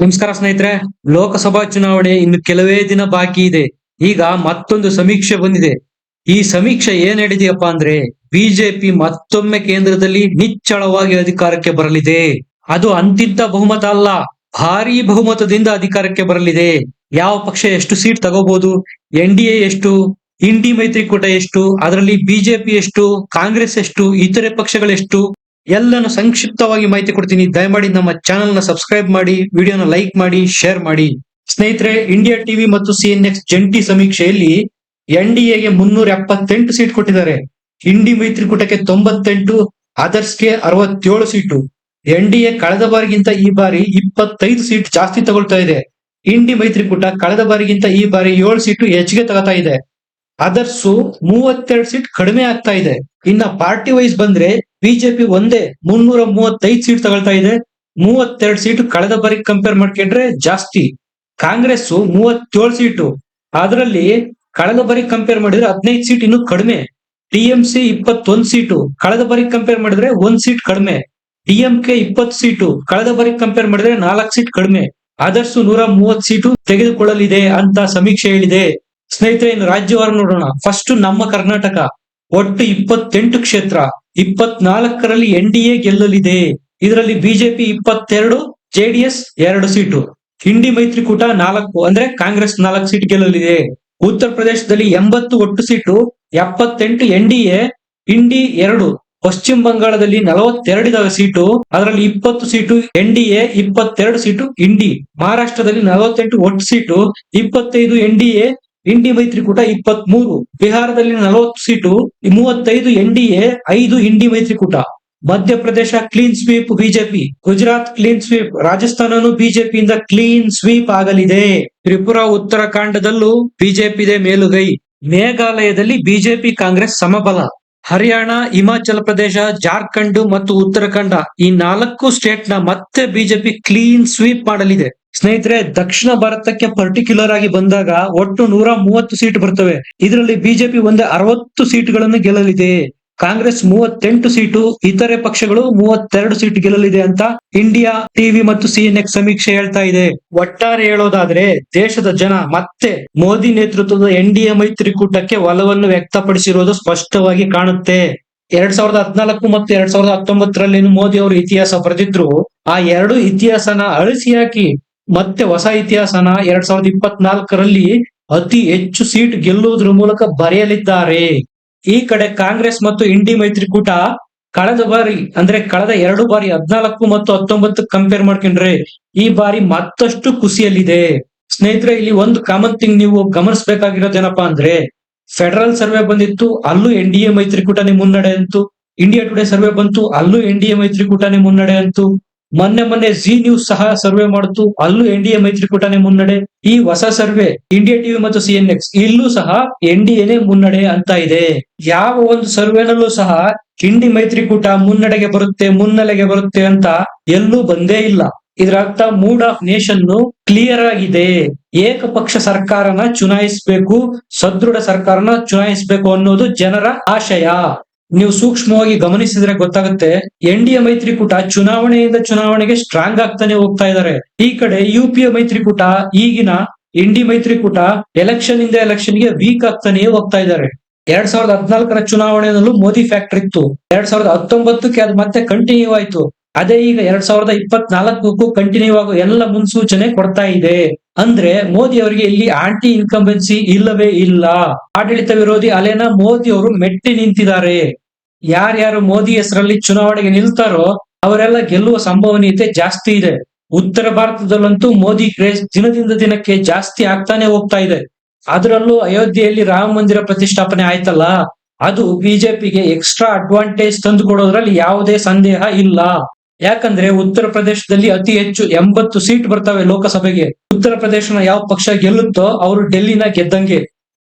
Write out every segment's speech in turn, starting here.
ನಮಸ್ಕಾರ ಸ್ನೇಹಿತರೆ. ಲೋಕಸಭಾ ಚುನಾವಣೆ ಇನ್ನು ಕೆಲವೇ ದಿನ ಬಾಕಿ ಇದೆ. ಈಗ ಮತ್ತೊಂದು ಸಮೀಕ್ಷೆ ಬಂದಿದೆ. ಈ ಸಮೀಕ್ಷೆ ಏನ್ ಹೇಳಿದೆಯಪ್ಪ ಅಂದ್ರೆ ಬಿಜೆಪಿ ಮತ್ತೊಮ್ಮೆ ಕೇಂದ್ರದಲ್ಲಿ ನಿಚ್ಚಳವಾಗಿ ಅಧಿಕಾರಕ್ಕೆ ಬರಲಿದೆ. ಅದು ಅಂತಿಂತ ಬಹುಮತ ಅಲ್ಲ, ಭಾರೀ ಬಹುಮತದಿಂದ ಅಧಿಕಾರಕ್ಕೆ ಬರಲಿದೆ. ಯಾವ ಪಕ್ಷ ಎಷ್ಟು ಸೀಟ್ ತಗೋಬಹುದು, ಎನ್-ಡಿ-ಎ ಎಷ್ಟು, ಇಂಡಿ ಮೈತ್ರಿಕೂಟ ಎಷ್ಟು, ಅದರಲ್ಲಿ ಬಿಜೆಪಿ ಎಷ್ಟು, ಕಾಂಗ್ರೆಸ್ ಎಷ್ಟು, ಇತರೆ ಪಕ್ಷಗಳೆಷ್ಟು ಎಲ್ಲಾನು ಸಂಕ್ಷಿಪ್ತವಾಗಿ ಮಾಹಿತಿ ಕೊಡ್ತೀನಿ. ದಯಮಾಡಿ ನಮ್ಮ ಚಾನೆಲ್ ನ ಸಬ್ಸ್ಕ್ರೈಬ್ ಮಾಡಿ, ವಿಡಿಯೋನ ಲೈಕ್ ಮಾಡಿ, ಶೇರ್ ಮಾಡಿ. ಸ್ನೇಹಿತರೆ, ಇಂಡಿಯಾ ಟಿವಿ ಮತ್ತು ಸಿಎನ್ಎಕ್ಸ್ ಜಂಟಿ ಸಮೀಕ್ಷೆಯಲ್ಲಿ ಎನ್-ಡಿ-ಎಗೆ 378 ಸೀಟ್ ಕೊಟ್ಟಿದ್ದಾರೆ. ಇಂಡಿ ಮೈತ್ರಿಕೂಟಕ್ಕೆ 98, ಅದರ್ಸ್ಗೆ 67 ಸೀಟು. ಎನ್-ಡಿ-ಎ ಕಳೆದ ಬಾರಿಗಿಂತ ಈ ಬಾರಿ 25 ಸೀಟ್ ಜಾಸ್ತಿ ತಗೊಳ್ತಾ ಇದೆ. ಇಂಡಿ ಮೈತ್ರಿಕೂಟ ಕಳೆದ ಬಾರಿಗಿಂತ ಈ ಬಾರಿ 7 ಸೀಟು ಹೆಚ್ಚಿಗೆ ತಗೋತಾ ಇದೆ. ಅದರ್ಸ್ 32 ಸೀಟ್ ಕಡಿಮೆ ಆಗ್ತಾ ಇದೆ. ಇನ್ನ ಪಾರ್ಟಿ ವೈಸ್ ಬಂದ್ರೆ ಬಿಜೆಪಿ ಒಂದೇ 335 ಸೀಟ್ ತಗೊಳ್ತಾ ಇದೆ. 32 ಸೀಟು ಕಳೆದ ಬಾರಿ ಕಂಪೇರ್ ಮಾಡ್ಕೊಂಡ್ರೆ ಜಾಸ್ತಿ. ಕಾಂಗ್ರೆಸ್ 37 ಸೀಟು, ಅದರಲ್ಲಿ ಕಳೆದ ಬಾರಿ ಕಂಪೇರ್ ಮಾಡಿದ್ರೆ 15 ಸೀಟ್ ಇನ್ನು ಕಡಿಮೆ. ಟಿಎಂಸಿ 21 ಸೀಟು, ಕಳೆದ ಬಾರಿ ಕಂಪೇರ್ ಮಾಡಿದ್ರೆ 1 ಸೀಟ್ ಕಡಿಮೆ. ಡಿಎಂಕೆ 20 ಸೀಟು, ಕಳೆದ ಬಾರಿ ಕಂಪೇರ್ ಮಾಡಿದ್ರೆ 4 ಸೀಟ್ ಕಡಿಮೆ. ಅದರ್ಸ್ 130 ಸೀಟು ತೆಗೆದುಕೊಳ್ಳಲಿದೆ ಅಂತ ಸಮೀಕ್ಷೆ ಹೇಳಿದೆ. ಸ್ನೇಹಿತರೆ, ಇನ್ನು ರಾಜ್ಯವಾರು ನೋಡೋಣ. ಫಸ್ಟ್ ನಮ್ಮ ಕರ್ನಾಟಕ, ಒಟ್ಟು 28 ಕ್ಷೇತ್ರ, 24ರಲ್ಲಿ ಎನ್-ಡಿ-ಎ ಗೆಲ್ಲಲಿದೆ. ಇದರಲ್ಲಿ ಬಿಜೆಪಿ 22, ಜೆಡಿಎಸ್ 2 ಸೀಟು. ಇಂಡಿ ಮೈತ್ರಿಕೂಟ 4, ಅಂದ್ರೆ ಕಾಂಗ್ರೆಸ್ 4 ಸೀಟ್ ಗೆಲ್ಲಲಿದೆ. ಉತ್ತರ ಪ್ರದೇಶದಲ್ಲಿ 80 ಒಟ್ಟು ಸೀಟು, 78 ಎನ್-ಡಿ-ಎ, ಇಂಡಿ 2. ಪಶ್ಚಿಮ ಬಂಗಾಳದಲ್ಲಿ 42 ಸೀಟು, ಅದರಲ್ಲಿ 20 ಸೀಟು ಎನ್-ಡಿ-ಎ, 22 ಸೀಟು ಇಂಡಿ. ಮಹಾರಾಷ್ಟ್ರದಲ್ಲಿ 48 ಒಟ್ಟು ಸೀಟು, 25 ಎನ್-ಡಿ-ಎ, ಇಂಡಿ ಮೈತ್ರಿಕೂಟ 23. ಬಿಹಾರದಲ್ಲಿ 40 ಸೀಟು, 35 ಎನ್-ಡಿ-ಎ, 5 ಇಂಡಿ ಮೈತ್ರಿಕೂಟ. Madhya Pradesh clean sweep BJP, Gujarat clean sweep, ರಾಜಸ್ಥಾನನು ಬಿಜೆಪಿಯಿಂದ ಕ್ಲೀನ್ ಸ್ವೀಪ್ ಆಗಲಿದೆ. ತ್ರಿಪುರಾ, ಉತ್ತರಾಖಂಡದಲ್ಲೂ ಬಿಜೆಪಿ ಇದೆ ಮೇಲುಗೈ. ಮೇಘಾಲಯದಲ್ಲಿ ಬಿಜೆಪಿ ಕಾಂಗ್ರೆಸ್ ಸಮಬಲ. ಹರಿಯಾಣ, ಹಿಮಾಚಲ ಪ್ರದೇಶ, ಜಾರ್ಖಂಡ್ ಮತ್ತು ಉತ್ತರಾಖಂಡ ಈ 4 ಸ್ಟೇಟ್ ನ ಮತ್ತೆ ಬಿಜೆಪಿ ಕ್ಲೀನ್ ಸ್ವೀಪ್ ಮಾಡಲಿದೆ. ಸ್ನೇಹಿತರೆ, ದಕ್ಷಿಣ ಭಾರತಕ್ಕೆ ಪರ್ಟಿಕ್ಯುಲರ್ ಆಗಿ ಬಂದಾಗ ಒಟ್ಟು 130 ಸೀಟ್ ಬರ್ತವೆ. ಇದರಲ್ಲಿ ಬಿಜೆಪಿ ಒಂದೇ 60 ಸೀಟ್ಗಳನ್ನು ಗೆಲ್ಲಲಿದೆ. ಕಾಂಗ್ರೆಸ್ 38 ಸೀಟು, ಇತರೆ ಪಕ್ಷಗಳು 32 ಸೀಟ್ ಗೆಲ್ಲಲಿದೆ ಅಂತ ಇಂಡಿಯಾ ಟಿವಿ ಮತ್ತು ಸಿಎನ್ಎಕ್ಸ್ ಸಮೀಕ್ಷೆ ಹೇಳ್ತಾ ಇದೆ. ಒಟ್ಟಾರೆ ಹೇಳೋದಾದ್ರೆ ದೇಶದ ಜನ ಮತ್ತೆ ಮೋದಿ ನೇತೃತ್ವದ ಎನ್-ಡಿ-ಎ ಮೈತ್ರಿಕೂಟಕ್ಕೆ ಒಲವನ್ನು ವ್ಯಕ್ತಪಡಿಸಿರುವುದು ಸ್ಪಷ್ಟವಾಗಿ ಕಾಣುತ್ತೆ. 2014 ಮತ್ತು 2019ರಲ್ಲಿ ಮೋದಿ ಅವರು ಇತಿಹಾಸ ಬರೆದಿದ್ರು. ಆ 2 ಇತಿಹಾಸನ ಅಳಿಸಿ ಹಾಕಿ ಮತ್ತೆ ಹೊಸ ಇತಿಹಾಸನ 2024ರಲ್ಲಿ ಅತಿ ಹೆಚ್ಚು ಸೀಟ್ ಗೆಲ್ಲುವುದರ ಮೂಲಕ ಬರೆಯಲಿದ್ದಾರೆ. ಈ ಕಡೆ ಕಾಂಗ್ರೆಸ್ ಮತ್ತು ಇಂಡಿ ಮೈತ್ರಿಕೂಟ ಕಳೆದ ಬಾರಿ ಅಂದ್ರೆ ಕಳೆದ 2 ಬಾರಿ 14 ಮತ್ತು 19 ಕಂಪೇರ್ ಮಾಡ್ಕೊಂಡ್ರೆ ಈ ಬಾರಿ ಮತ್ತಷ್ಟು ಕುಸಿಯಲಿದೆ. ಸ್ನೇಹಿತರೆ, ಇಲ್ಲಿ ಒಂದು ಕಾಮನ್ ಥಿಂಗ್ ನೀವು ಗಮನಿಸಬೇಕಾಗಿರೋದೇನಪ್ಪಾ ಅಂದ್ರೆ ಫೆಡರಲ್ ಸರ್ವೆ ಬಂದಿತ್ತು, ಅಲ್ಲೂ ಎನ್-ಡಿ-ಎ ಮೈತ್ರಿಕೂಟನೇ ಮುನ್ನಡೆ ಅಂತು. ಇಂಡಿಯಾ ಟುಡೇ ಸರ್ವೆ ಬಂತು, ಅಲ್ಲೂ ಎನ್-ಡಿ-ಎ ಮೈತ್ರಿಕೂಟನೇ ಮುನ್ನಡೆ ಅಂತು. ಮೊನ್ನೆ ಜಿ ನ್ಯೂಸ್ ಸಹ ಸರ್ವೆ ಮಾಡಿತು, ಅಲ್ಲೂ ಎನ್-ಡಿ-ಎ ಮೈತ್ರಿಕೂಟನೇ ಮುನ್ನಡೆ. ಈ ಹೊಸ ಸರ್ವೆ ಇಂಡಿಯಾ ಟಿವಿ ಮತ್ತು ಸಿಎನ್ಎಕ್ಸ್ ಇಲ್ಲೂ ಸಹ ಎನ್-ಡಿ-ಎನೇ ಮುನ್ನಡೆ ಅಂತ ಇದೆ. ಯಾವ ಒಂದು ಸರ್ವೆನಲ್ಲೂ ಸಹ ಇಂಡಿ ಮೈತ್ರಿಕೂಟ ಮುನ್ನೆಲೆಗೆ ಬರುತ್ತೆ ಅಂತ ಎಲ್ಲೂ ಬಂದೇ ಇಲ್ಲ. ಇದರ ಅರ್ಥ ಮೂಡ್ ಆಫ್ ನೇಷನ್ ಕ್ಲಿಯರ್ ಆಗಿದೆ. ಏಕಪಕ್ಷ ಸರ್ಕಾರನ ಚುನಾಯಿಸಬೇಕು, ಸದೃಢ ಸರ್ಕಾರನ ಚುನಾಯಿಸಬೇಕು ಅನ್ನೋದು ಜನರ ಆಶಯ. ನೀವು ಸೂಕ್ಷ್ಮವಾಗಿ ಗಮನಿಸಿದ್ರೆ ಗೊತ್ತಾಗುತ್ತೆ, ಎನ್-ಡಿ-ಎ ಮೈತ್ರಿಕೂಟ ಚುನಾವಣೆಯಿಂದ ಚುನಾವಣೆಗೆ ಸ್ಟ್ರಾಂಗ್ ಆಗ್ತಾನೆ ಹೋಗ್ತಾ ಇದ್ದಾರೆ. ಈ ಕಡೆ ಯು-ಪಿ-ಎ ಮೈತ್ರಿಕೂಟ, ಈಗಿನ ಇಂಡಿ ಮೈತ್ರಿಕೂಟ ಎಲೆಕ್ಷನ್ ಇಂದ ಎಲೆಕ್ಷನ್ ಗೆ ವೀಕ್ ಆಗ್ತಾನೆ ಹೋಗ್ತಾ ಇದ್ದಾರೆ. 2014ರ ಚುನಾವಣೆಯಲ್ಲೂ ಮೋದಿ ಫ್ಯಾಕ್ಟರ್ ಇತ್ತು. 2019ಕ್ಕೆ ಅದು ಮತ್ತೆ ಕಂಟಿನ್ಯೂ ಆಯ್ತು. ಅದೇ ಈಗ 2024ಕ್ಕೂ ಕಂಟಿನ್ಯೂ ಆಗೋ ಎಲ್ಲ ಮುನ್ಸೂಚನೆ ಕೊಡ್ತಾ ಇದೆ. ಅಂದ್ರೆ ಮೋದಿ ಅವರಿಗೆ ಇಲ್ಲಿ ಆಂಟಿ ಇನ್ಕಂಬೆನ್ಸಿ ಇಲ್ಲವೇ ಇಲ್ಲ. ಆಡಳಿತ ವಿರೋಧಿ ಅಲೆನ ಮೋದಿ ಅವರು ಮೆಟ್ಟಿ ನಿಂತಿದ್ದಾರೆ. ಯಾರ್ಯಾರು ಮೋದಿ ಹೆಸರಲ್ಲಿ ಚುನಾವಣೆಗೆ ನಿಲ್ತಾರೋ ಅವರೆಲ್ಲ ಗೆಲ್ಲುವ ಸಂಭವನೀಯತೆ ಜಾಸ್ತಿ ಇದೆ. ಉತ್ತರ ಭಾರತದಲ್ಲಂತೂ ಮೋದಿ ಕ್ರೇಜ್ ದಿನದಿಂದ ದಿನಕ್ಕೆ ಜಾಸ್ತಿ ಆಗ್ತಾನೆ ಹೋಗ್ತಾ ಇದೆ. ಅದರಲ್ಲೂ ಅಯೋಧ್ಯೆಯಲ್ಲಿ ರಾಮ ಮಂದಿರ ಪ್ರತಿಷ್ಠಾಪನೆ ಆಯ್ತಲ್ಲ, ಅದು ಬಿಜೆಪಿಗೆ ಎಕ್ಸ್ಟ್ರಾ ಅಡ್ವಾಂಟೇಜ್ ತಂದು ಕೊಡೋದ್ರಲ್ಲಿ ಯಾವುದೇ ಸಂದೇಹ ಇಲ್ಲ. ಯಾಕಂದ್ರೆ ಉತ್ತರ ಪ್ರದೇಶದಲ್ಲಿ ಅತಿ ಹೆಚ್ಚು 80 ಸೀಟ್ ಬರ್ತವೆ ಲೋಕಸಭೆಗೆ. ಉತ್ತರ ಪ್ರದೇಶನ ಯಾವ ಪಕ್ಷ ಗೆಲ್ಲುತ್ತೋ ಅವರು ಡೆಲ್ಲಿನ ಗೆದ್ದಂಗೆ.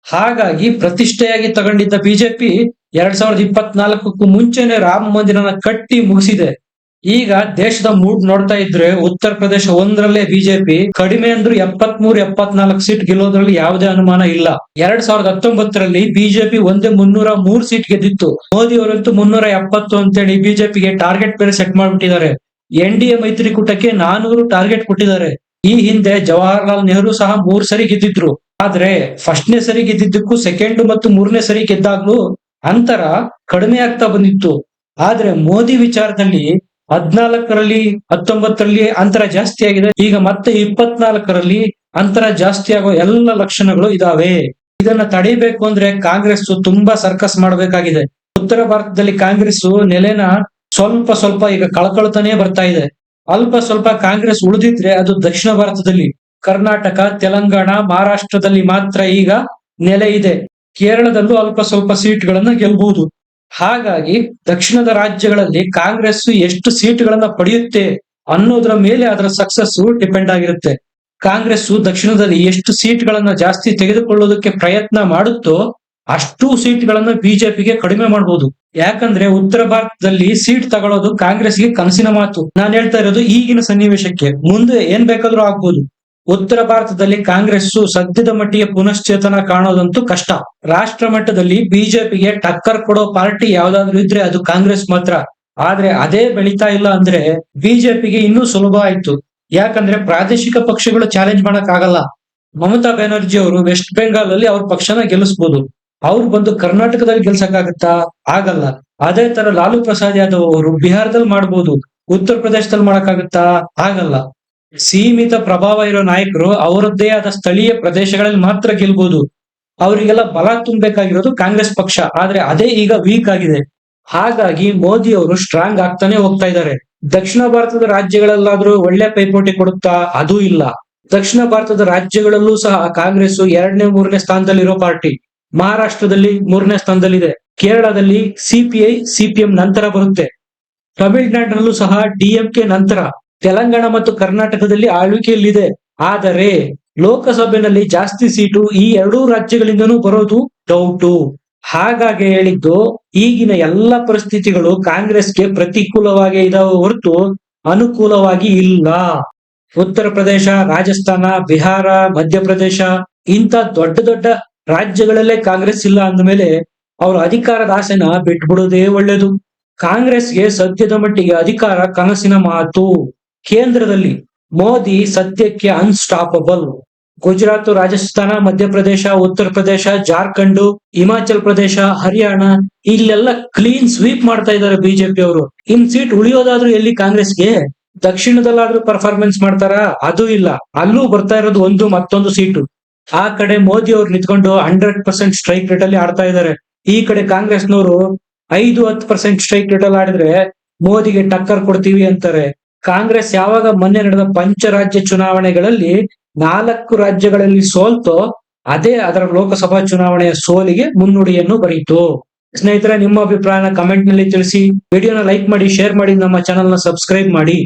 ಹಾಗಾಗಿ ಪ್ರತಿಷ್ಠೆಯಾಗಿ ತಗೊಂಡಿದ್ದ ಬಿಜೆಪಿ 2024ಕ್ಕೂ ಮುಂಚೆನೆ ರಾಮ ಮಂದಿರನ ಕಟ್ಟಿ ಮುಗಿಸಿದೆ. ಈಗ ದೇಶದ ಮೂಡ್ ನೋಡ್ತಾ ಇದ್ರೆ ಉತ್ತರ ಪ್ರದೇಶ 1ರಲ್ಲೇ ಬಿಜೆಪಿ ಕಡಿಮೆ ಅಂದ್ರೂ 73-74 ಸೀಟ್ ಗೆಲ್ಲೋದ್ರಲ್ಲಿ ಯಾವುದೇ ಅನುಮಾನ ಇಲ್ಲ. 2019ರಲ್ಲಿ ಬಿಜೆಪಿ ಒಂದೇ 303 ಸೀಟ್ ಗೆದ್ದಿತ್ತು. ಮೋದಿ ಅವರಂತೂ 370 ಅಂತೇಳಿ ಬಿಜೆಪಿಗೆ ಟಾರ್ಗೆಟ್ ಬೇರೆ ಸೆಟ್ ಮಾಡ್ಬಿಟ್ಟಿದ್ದಾರೆ. ಎನ್-ಡಿ-ಎ ಮೈತ್ರಿಕೂಟಕ್ಕೆ 400 ಟಾರ್ಗೆಟ್ ಕೊಟ್ಟಿದ್ದಾರೆ. ಈ ಹಿಂದೆ ಜವಾಹರ್ಲಾಲ್ ನೆಹರು ಸಹ 3 ಸರಿ ಗೆದ್ದಿದ್ರು. ಆದ್ರೆ ಫಸ್ಟ್ನೇ ಸರಿ ಗೆದ್ದಿದ್ದಕ್ಕೂ ಸೆಕೆಂಡ್ ಮತ್ತು 3ನೇ ಸರಿ ಗೆದ್ದಾಗ್ಲೂ ಅಂತರ ಕಡಿಮೆ ಆಗ್ತಾ ಬಂದಿತ್ತು. ಆದ್ರೆ ಮೋದಿ ವಿಚಾರದಲ್ಲಿ 14ರಲ್ಲಿ 19ರಲ್ಲಿ ಅಂತರ ಜಾಸ್ತಿ ಆಗಿದೆ. ಈಗ ಮತ್ತೆ 24ರಲ್ಲಿ ಅಂತರ ಜಾಸ್ತಿ ಆಗೋ ಎಲ್ಲ ಲಕ್ಷಣಗಳು ಇದಾವೆ. ಇದನ್ನ ತಡಿಬೇಕು ಅಂದ್ರೆ ಕಾಂಗ್ರೆಸ್ ತುಂಬಾ ಸರ್ಕಸ್ ಮಾಡಬೇಕಾಗಿದೆ. ಉತ್ತರ ಭಾರತದಲ್ಲಿ ಕಾಂಗ್ರೆಸ್ ನೆಲೆನ ಸ್ವಲ್ಪ ಸ್ವಲ್ಪ ಈಗ ಕಳ್ಕೊಳ್ತಾನೆ ಬರ್ತಾ ಇದೆ. ಅಲ್ಪ ಸ್ವಲ್ಪ ಕಾಂಗ್ರೆಸ್ ಉಳಿದಿದ್ರೆ ಅದು ದಕ್ಷಿಣ ಭಾರತದಲ್ಲಿ ಕರ್ನಾಟಕ, ತೆಲಂಗಾಣ, ಮಹಾರಾಷ್ಟ್ರದಲ್ಲಿ ಮಾತ್ರ ಈಗ ನೆಲೆ ಇದೆ. ಕೇರಳದಲ್ಲೂ ಅಲ್ಪ ಸ್ವಲ್ಪ ಸೀಟ್ಗಳನ್ನ ಗೆಲ್ಬಹುದು. ಹಾಗಾಗಿ ದಕ್ಷಿಣದ ರಾಜ್ಯಗಳಲ್ಲಿ ಕಾಂಗ್ರೆಸ್ ಎಷ್ಟು ಸೀಟ್ಗಳನ್ನ ಪಡೆಯುತ್ತೆ ಅನ್ನೋದ್ರ ಮೇಲೆ ಅದರ ಸಕ್ಸಸ್ ಡಿಪೆಂಡ್ ಆಗಿರುತ್ತೆ. ಕಾಂಗ್ರೆಸ್ ದಕ್ಷಿಣದಲ್ಲಿ ಎಷ್ಟು ಸೀಟ್ಗಳನ್ನ ಜಾಸ್ತಿ ತೆಗೆದುಕೊಳ್ಳೋದಕ್ಕೆ ಪ್ರಯತ್ನ ಮಾಡುತ್ತೋ ಅಷ್ಟು ಸೀಟ್ಗಳನ್ನ ಬಿಜೆಪಿಗೆ ಕಡಿಮೆ ಮಾಡಬಹುದು. ಯಾಕಂದ್ರೆ ಉತ್ತರ ಭಾರತದಲ್ಲಿ ಸೀಟ್ ತಗೊಳ್ಳೋದು ಕಾಂಗ್ರೆಸ್ಗೆ ಕನಸಿನ ಮಾತು. ನಾನು ಹೇಳ್ತಾ ಇರೋದು ಈಗಿನ ಸನ್ನಿವೇಶಕ್ಕೆ. ಮುಂದೆ ಏನ್ ಬೇಕಾದ್ರೂ ಆಗ್ಬೋದು. ಉತ್ತರ ಭಾರತದಲ್ಲಿ ಕಾಂಗ್ರೆಸ್ ಸದ್ಯದ ಮಟ್ಟಿಗೆ ಪುನಶ್ಚೇತನ ಕಾಣೋದಂತೂ ಕಷ್ಟ. ರಾಷ್ಟ್ರ ಮಟ್ಟದಲ್ಲಿ ಬಿಜೆಪಿಗೆ ಟಕ್ಕರ್ ಕೊಡೋ ಪಾರ್ಟಿ ಯಾವ್ದಾದ್ರು ಇದ್ರೆ ಅದು ಕಾಂಗ್ರೆಸ್ ಮಾತ್ರ. ಆದ್ರೆ ಅದೇ ಬೆಳೀತಾ ಇಲ್ಲ ಅಂದ್ರೆ ಬಿಜೆಪಿಗೆ ಇನ್ನೂ ಸುಲಭ ಆಯ್ತು. ಯಾಕಂದ್ರೆ ಪ್ರಾದೇಶಿಕ ಪಕ್ಷಗಳು ಚಾಲೆಂಜ್ ಮಾಡಕ್ ಆಗಲ್ಲ. ಮಮತಾ ಬ್ಯಾನರ್ಜಿ ಅವರು ವೆಸ್ಟ್ ಬೆಂಗಾಲ್ ಅಲ್ಲಿ ಅವ್ರ ಪಕ್ಷನ ಗೆಲ್ಲಿಸಬಹುದು. ಅವ್ರು ಬಂದು ಕರ್ನಾಟಕದಲ್ಲಿ ಗೆಲ್ಸಕ್ಕಾಗತ್ತಾ? ಆಗಲ್ಲ. ಅದೇ ತರ ಲಾಲು ಪ್ರಸಾದ್ ಯಾದವ್ ಅವರು ಬಿಹಾರದಲ್ಲಿ ಮಾಡ್ಬೋದು, ಉತ್ತರ ಪ್ರದೇಶದಲ್ಲಿ ಮಾಡಕ್ಕಾಗತ್ತಾ? ಆಗಲ್ಲ. ಸೀಮಿತ ಪ್ರಭಾವ ಇರೋ ನಾಯಕರು ಅವರದ್ದೇ ಆದ ಸ್ಥಳೀಯ ಪ್ರದೇಶಗಳಲ್ಲಿ ಮಾತ್ರ ಗೆಲ್ಬಹುದು. ಅವರಿಗೆಲ್ಲ ಬಲ ತುಂಬಬೇಕಾಗಿರೋದು ಕಾಂಗ್ರೆಸ್ ಪಕ್ಷ. ಆದ್ರೆ ಅದೇ ಈಗ ವೀಕ್ ಆಗಿದೆ. ಹಾಗಾಗಿ ಮೋದಿ ಅವರು ಸ್ಟ್ರಾಂಗ್ ಆಗ್ತಾನೆ ಹೋಗ್ತಾ ಇದ್ದಾರೆ. ದಕ್ಷಿಣ ಭಾರತದ ರಾಜ್ಯಗಳಲ್ಲಾದ್ರೂ ಒಳ್ಳೆ ಪೈಪೋಟಿ ಕೊಡುತ್ತಾ? ಅದೂ ಇಲ್ಲ. ದಕ್ಷಿಣ ಭಾರತದ ರಾಜ್ಯಗಳಲ್ಲೂ ಸಹ ಕಾಂಗ್ರೆಸ್ 2ನೇ 3ನೇ ಸ್ಥಾನದಲ್ಲಿರೋ ಪಾರ್ಟಿ. ಮಹಾರಾಷ್ಟ್ರದಲ್ಲಿ 3ನೇ ಸ್ಥಾನದಲ್ಲಿದೆ. ಕೇರಳದಲ್ಲಿ ಸಿಪಿಐ ಸಿಪಿಎಂ ನಂತರ ಬರುತ್ತೆ. ತಮಿಳುನಾಡಿನಲ್ಲೂ ಸಹ ಡಿಎಂಕೆ ನಂತರ. ತೆಲಂಗಾಣ ಮತ್ತು ಕರ್ನಾಟಕದಲ್ಲಿ ಆಳ್ವಿಕೆಯಲ್ಲಿದೆ. ಆದರೆ ಲೋಕಸಭೆಯಲ್ಲಿ ಜಾಸ್ತಿ ಸೀಟು ಈ 2 ರಾಜ್ಯಗಳಿಂದನೂ ಬರೋದು ಡೌಟು. ಹಾಗಾಗಿ ಹೇಳಿದ್ದು ಈಗಿನ ಎಲ್ಲ ಪರಿಸ್ಥಿತಿಗಳು ಕಾಂಗ್ರೆಸ್ಗೆ ಪ್ರತಿಕೂಲವಾಗಿ ಇದಾವೆ ಹೊರತು ಅನುಕೂಲವಾಗಿ ಇಲ್ಲ. ಉತ್ತರ ಪ್ರದೇಶ, ರಾಜಸ್ಥಾನ, ಬಿಹಾರ, ಮಧ್ಯಪ್ರದೇಶ ಇಂಥ ದೊಡ್ಡ ದೊಡ್ಡ ರಾಜ್ಯಗಳಲ್ಲೇ ಕಾಂಗ್ರೆಸ್ ಇಲ್ಲ ಅಂದಮೇಲೆ ಅವ್ರ ಅಧಿಕಾರದ ಆಸೆನ ಬಿಟ್ಬಿಡೋದೇ ಒಳ್ಳೇದು. ಕಾಂಗ್ರೆಸ್ಗೆ ಸದ್ಯದ ಮಟ್ಟಿಗೆ ಅಧಿಕಾರ ಕನಸಿನ ಮಾತು. ಕೇಂದ್ರದಲ್ಲಿ ಮೋದಿ ಸದ್ಯಕ್ಕೆ ಅನ್ಸ್ಟಾಪಬಲ್. ಗುಜರಾತ್, ರಾಜಸ್ಥಾನ, ಮಧ್ಯಪ್ರದೇಶ, ಉತ್ತರ ಪ್ರದೇಶ, ಜಾರ್ಖಂಡ್, ಹಿಮಾಚಲ್ ಪ್ರದೇಶ, ಹರಿಯಾಣ ಇಲ್ಲೆಲ್ಲ ಕ್ಲೀನ್ ಸ್ವೀಪ್ ಮಾಡ್ತಾ ಇದ್ದಾರೆ ಬಿಜೆಪಿ ಅವರು. ಇನ್ ಸೀಟ್ ಉಳಿಯೋದಾದ್ರೂ ಎಲ್ಲಿ ಕಾಂಗ್ರೆಸ್ಗೆ? ದಕ್ಷಿಣದಲ್ಲಾದ್ರೂ ಪರ್ಫಾರ್ಮೆನ್ಸ್ ಮಾಡ್ತಾರಾ? ಅದು ಇಲ್ಲ. ಅಲ್ಲೂ ಬರ್ತಾ ಇರೋದು ಒಂದು ಮತ್ತೊಂದು ಸೀಟು. ಆ ಕಡೆ ಮೋದಿ ಅವ್ರು ನಿಂತ್ಕೊಂಡು 100% ಸ್ಟ್ರೈಕ್ ರೇಟ್ ಅಲ್ಲಿ ಆಡ್ತಾ ಇದ್ದಾರೆ. ಈ ಕಡೆ ಕಾಂಗ್ರೆಸ್ನವರು 5-10% ಸ್ಟ್ರೈಕ್ ರೇಟ್ ಅಲ್ಲಿ ಆಡಿದ್ರೆ ಮೋದಿಗೆ ಟಕ್ಕರ್ ಕೊಡ್ತೀವಿ ಅಂತಾರೆ. ಕಾಂಗ್ರೆಸ್ ಯಾವಾಗ ಮೊನ್ನೆ ನಡೆದ ಪಂಚರಾಜ್ಯ ಚುನಾವಣೆಗಳಲ್ಲಿ 4 ರಾಜ್ಯಗಳಲ್ಲಿ ಸೋಲ್ತೋ ಅದೇ ಅದರ ಲೋಕಸಭಾ ಚುನಾವಣೆಯ ಸೋಲಿಗೆ ಮುನ್ನುಡಿಯನ್ನು ಬರೀತು. ಸ್ನೇಹಿತರೆ, ನಿಮ್ಮ ಅಭಿಪ್ರಾಯನ ಕಮೆಂಟ್ ನಲ್ಲಿ ತಿಳಿಸಿ. ವಿಡಿಯೋನ ಲೈಕ್ ಮಾಡಿ, ಶೇರ್ ಮಾಡಿ, ನಮ್ಮ ಚಾನೆಲ್ ನ ಸಬ್ಸ್ಕ್ರೈಬ್ ಮಾಡಿ.